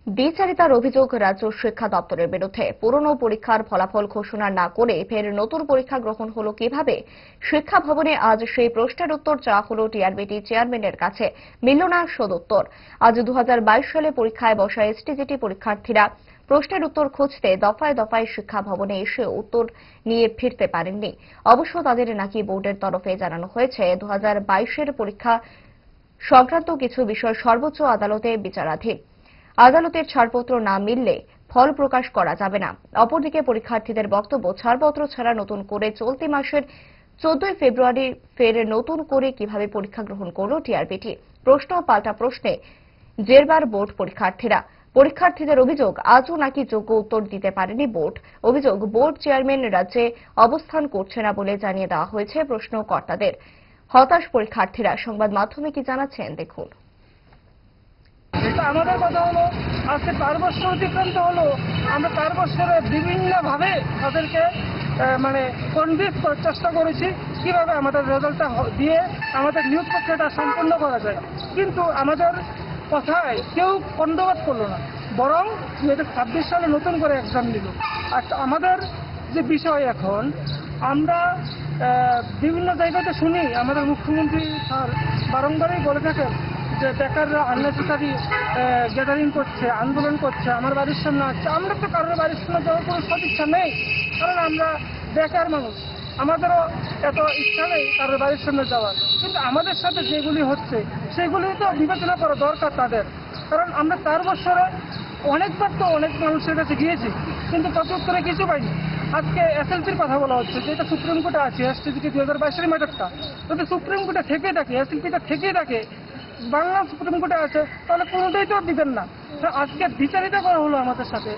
দ্বিচারিতার অভিযোগ রাজ্য শিক্ষা দপ্তরের বিরুদ্ধে। পুরনো পরীক্ষার ফলাফল ঘোষণা না করে ফের নতুন পরীক্ষা গ্রহণ হলো কিভাবে? শিক্ষা ভবনে আজ সেই প্রশ্নের উত্তর চাওয়া হলো টিআরবিটি চেয়ারম্যানের কাছে। মিলল না সদুত্তর। আজ 2022 সালে পরীক্ষায় বসা এসটিজিটি পরীক্ষার্থীরা প্রশ্নের উত্তর খুঁজতে দফায় দফায় শিক্ষা ভবনে এসে উত্তর নিয়ে ফিরতে পারেননি। অবশ্য তাদের নাকি বোর্ডের তরফে জানানো হয়েছে 2022-এর পরীক্ষা সংক্রান্ত কিছু বিষয় সর্বোচ্চ আদালতে বিচারাধীন। আদালতের ছাড়পত্র না মিললে ফল প্রকাশ করা যাবে না। অপরদিকে পরীক্ষার্থীদের বক্তব্য, ছাড়পত্র ছাড়া নতুন করে চলতি মাসের 14 ফেব্রুয়ারি ফের নতুন করে কিভাবে পরীক্ষা গ্রহণ করল টিআরবিটি? প্রশ্ন পাল্টা প্রশ্নে জেরবার বোর্ড পরীক্ষার্থীদের অভিযোগ, আজও নাকি যোগ্য উত্তর দিতে পারেনি বোর্ড। অভিযোগ, বোর্ড চেয়ারম্যান রাজ্যে অবস্থান করছে না বলে জানিয়ে দেওয়া হয়েছে প্রশ্নকর্তাদের। হতাশ পরীক্ষার্থীরা। সংবাদ মাধ্যমে কি জানাচ্ছেন দেখুন। আমাদের কথা হলো, আজকে 4 বছর অতিক্রান্ত হলো। আমরা 4 বছরে বিভিন্নভাবে তাদেরকে কনভিন্স করার চেষ্টা করেছি কিভাবে আমাদের রেজাল্টটা দিয়ে আমাদের নিয়োগ প্রক্রিয়াটা সম্পূর্ণ করা যায়, কিন্তু আমাদের কথায় কেউ কর্ণপাত করলো না। বরং 2026 সালে নতুন করে এক্সাম নিল। আর আমাদের যে বিষয় এখন, আমরা বিভিন্ন জায়গাতে শুনি আমাদের মুখ্যমন্ত্রী স্যার বারংবারই বলে থাকেন যে বেকাররা আননেসেসারি গ্যাদারিং করছে, আন্দোলন করছে, আমার বাড়ির সামনে আসছে। আমরা তো কারোর বাড়ির সামনে যাওয়ার কোনো সদিচ্ছা নেই, কারণ আমরা বেকার মানুষ, আমাদেরও এত ইচ্ছা নেই কারোর বাড়ির সামনে যাওয়ার। কিন্তু আমাদের সাথে যেগুলি হচ্ছে সেগুলি তো বিবেচনা করা দরকার তাদের, কারণ আমরা 4 বছরে অনেকবার তো অনেক মানুষের কাছে গিয়েছি, কিন্তু প্রত্যুত্তরে কিছু পাইনি। আজকে এসএলপির কথা বলা হচ্ছে, যেটা সুপ্রিম কোর্টে আছে, এসটিজিটি 2022-এর ম্যাটারটা যদি সুপ্রিম কোর্টে থেকে থাকে, এসএলপিটা থেকে থাকে, বাংলা সুপ্রিম কোর্টে আছে, তাহলে কোনোটাই তো দিবেন না। আজকে বিচারিতা করা হলো আমাদের সাথে।